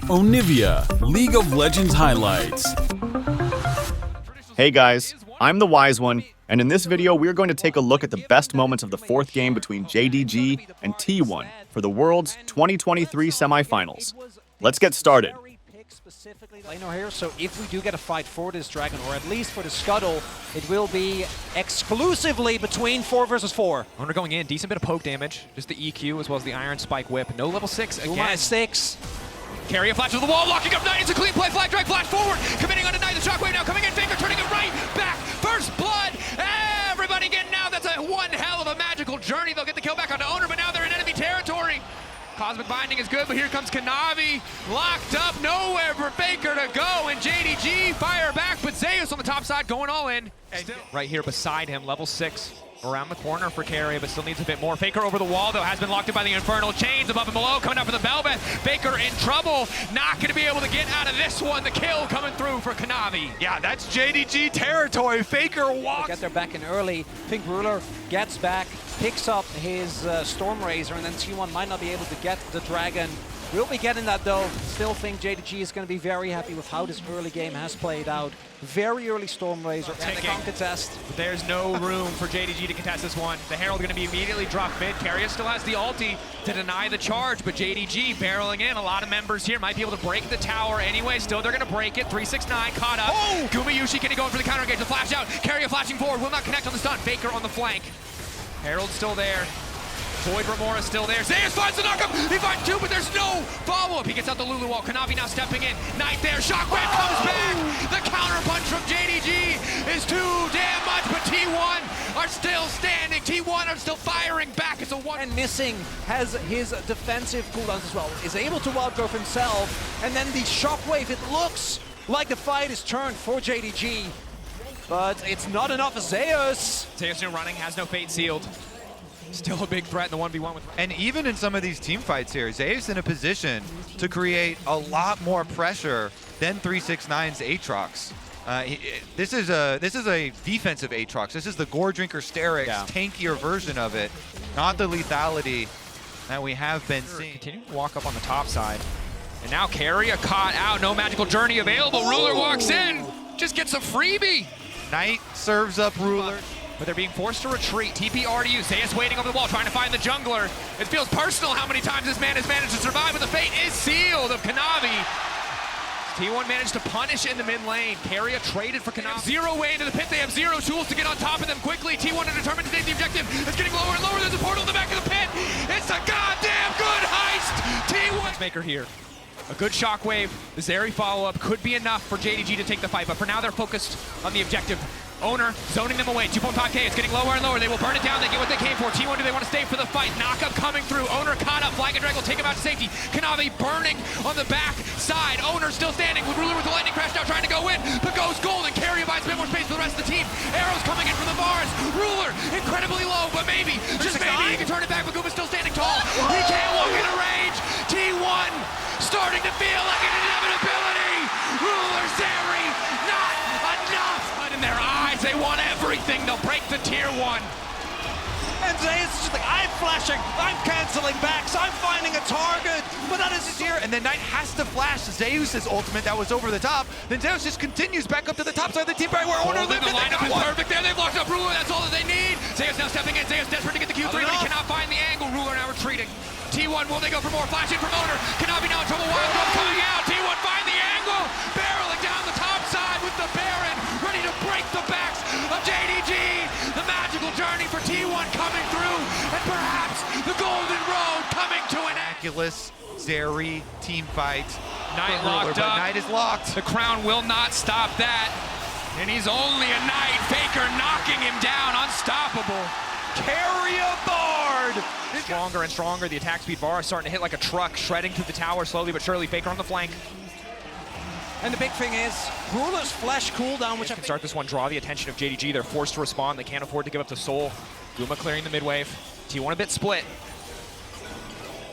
Onivia, League of Legends highlights. Hey guys, I'm the Wise One, and in this video we're going to take a look at the best moments of the fourth game between JDG and T1 for the World's 2023 semifinals. Let's get started. Laner here, so if we do get a fight for this dragon, or at least for the scuttle, it will be exclusively between 4 versus 4. Owner going in, decent bit of poke damage, just the EQ as well as the Iron Spike Whip. No level 6 again. 6. Carry a flash to the wall, locking up Knight. It's a clean play, flag drag, flash forward. Committing on Knight, the shockwave now coming in, Faker turning it right, back, first blood. Everybody getting out, that's a one hell of a magical journey. They'll get the kill back onto Owner, but now they're in enemy territory. Cosmic Binding is good, but here comes Kanavi, locked up, nowhere for Faker to go, and JDG fire back, but Zeus on the top side going all in. Right here beside him, level 6, around the corner for Carry, but still needs a bit more. Faker over the wall, though, has been locked in by the Infernal Chains above and below, coming out for the Velvet. Faker in trouble, not going to be able to get out of this one. The kill coming through for Kanavi. Yeah, that's JDG territory. Faker walks. Get there back in early. Pink Ruler gets back, picks up his Storm Razor, and then T1 might not be able to get the Dragon. We'll be getting that though. Still think JDG is going to be very happy with how this early game has played out. Very early Storm Razor and the contest. There's no room for JDG to contest this one. The Herald going to be immediately dropped mid. Carrier still has the ulti to deny the charge, but JDG barreling in. A lot of members here might be able to break the tower anyway. Still, they're going to break it. 369 caught up. Oh! Gumayushi can go in for the counter engage. The flash out. Carrier flashing forward. Will not connect on the stun. Faker on the flank. Herald still there. Void Remora still there. Zeus finds the knockup. He finds two, but there's no follow-up. He gets out the Lulu wall. Kanavi now stepping in. Knight there. Shockwave comes back. The counter punch from JDG is too damn much, but T1 are still standing. T1 are still firing back. It's a one. And Missing has his defensive cooldowns as well. Is able to wild growth himself. And then the Shockwave, it looks like the fight is turned for JDG. But it's not enough for Zeus. Zeus new running, has no fate sealed. Still a big threat in the 1v1 with. And even in some of these team fights here, Zeus in a position to create a lot more pressure than 369's Aatrox. This is a defensive Aatrox. This is the Gore Drinker Sterix, tankier version of it, not the lethality that we have been seeing. Continue to walk up on the top side. And now Carrier caught out, no magical journey available. Ruler walks in, just gets a freebie. Knight serves up Ruler. But they're being forced to retreat. TP RDU, Zeus waiting over the wall, trying to find the jungler. It feels personal how many times this man has managed to survive, but the fate is sealed of Kanavi. T1 managed to punish in the mid lane. Carrier traded for Kanavi. Zero way into the pit. They have zero tools to get on top of them quickly. T1 are determined to take the objective. It's getting lower and lower. There's a portal in the back of the pit. It's a goddamn good heist. T1 maker here. A good shockwave. The Zeri follow-up could be enough for JDG to take the fight, but for now they're focused on the objective. Owner zoning them away. 2.5K. It's getting lower and lower. They will burn it down. They get what they came for. T1, do they want to stay for the fight? Knockup coming through. Owner caught up. Flag and Drag will take him out to safety. Kanavi burning on the back side. Owner still standing. Ruler with the lightning crash now trying to go in. But goes gold and Carrier buys a bit more space for the rest of the team. Arrows coming in from the bars. Ruler incredibly low, but maybe, just maybe, he can turn it back. But Guma's still standing tall. He can't walk into range. T1 starting to feel like an inevitability. Ruler, Zeri, not enough. But in their eyes, they want everything. They'll break the tier 1. And Zeus is just like, I'm flashing, I'm canceling backs, I'm finding a target. But that is here, and then Knight has to flash Zeus's ultimate that was over the top. Then Zeus just continues back up to the top side of the team right where Owner lived. The lineup is perfect there. They've locked up Ruler. That's all that they need. Zeus now stepping in. Zeus desperate to get the Q3, but he cannot find the angle. Ruler now retreating. T1, will they go for more? Flash in from Owner. Kanavi now in trouble. Wild Growth coming out. T1 find the angle. Barreling down the top side with the Baron, ready to break the backs of JDG. The magical journey for T1 coming through, and perhaps the golden road coming to an end. Miraculous Zeri team fight. Knight locked up. Knight is locked. The crown will not stop that. And he's only a Knight. Faker knocking him down. Unstoppable. Carrier Bard! Stronger and stronger. The attack speed bar is starting to hit like a truck, shredding through the tower slowly but surely. Faker on the flank. And the big thing is, Ruler's flash cooldown, which can start this one, draw the attention of JDG. They're forced to respond. They can't afford to give up the soul. Guma clearing the mid wave. T1 a bit split.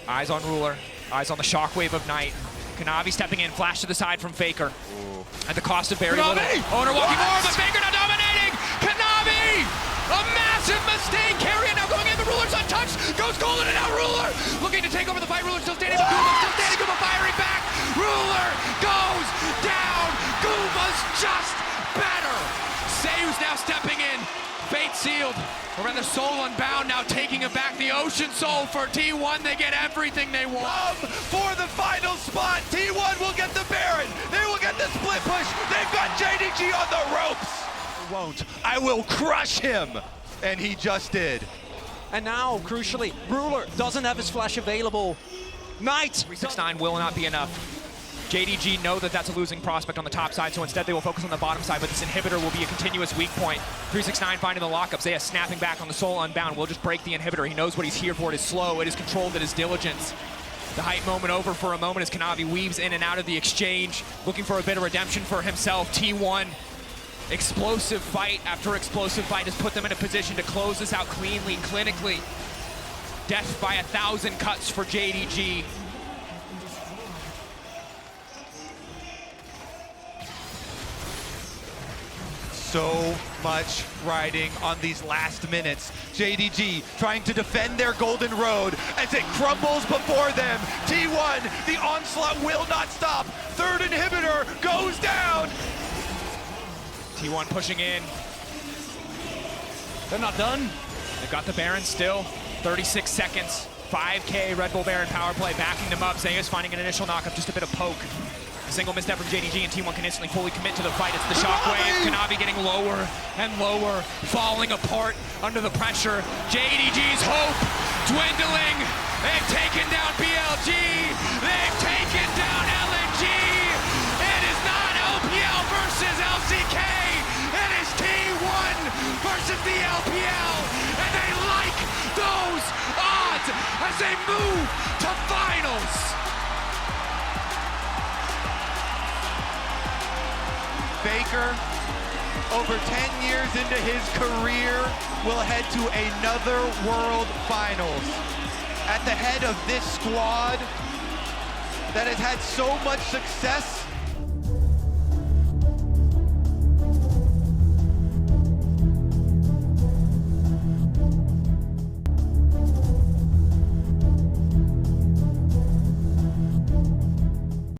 Eyes on Ruler. Eyes on the shockwave of Knight. Kanavi stepping in, flash to the side from Faker. At the cost of very little. Owner walking more, but Faker now dominating! Kanavi! A massive mistake! Carrier now going in, the Ruler's untouched! Goes golden and now Ruler! Looking to take over the fight, Ruler still standing, but Guma still standing, Guma firing back! Ruler! sealed. We're in the Soul Unbound now taking it back. The Ocean Soul for T1. They get everything they want. For the final spot, T1 will get the Baron. They will get the split push. They've got JDG on the ropes. Won't. I will crush him. And he just did. And now, crucially, Ruler doesn't have his flash available. Knight! 369 will not be enough. JDG know that that's a losing prospect on the top side, so instead they will focus on the bottom side, but this inhibitor will be a continuous weak point. 369 finding the lockup. Zaya snapping back on the Soul Unbound. Will just break the inhibitor. He knows what he's here for. It is slow. It is controlled. It is diligence. The hype moment over for a moment as Kanavi weaves in and out of the exchange, looking for a bit of redemption for himself. T1, explosive fight after explosive fight has put them in a position to close this out cleanly, clinically. Death by 1,000 cuts for JDG. So much riding on these last minutes. JDG trying to defend their golden road as it crumbles before them. T1, the onslaught will not stop. Third inhibitor goes down. T1 pushing in. They're not done. They've got the Baron still. 36 seconds. 5K Red Bull Baron power play backing them up. Zaya's finding an initial knockup, just a bit of poke. A single misstep from JDG and T1 can instantly fully commit to the fight. It's the shockwave. Kanavi getting lower and lower, falling apart under the pressure. JDG's hope dwindling. They've taken down BLG. They've taken down LNG. It is not LPL versus LCK. It is T1 versus the LPL. And they like those odds as they move to finals. Baker, over 10 years into his career, will head to another World Finals. At the head of this squad that has had so much success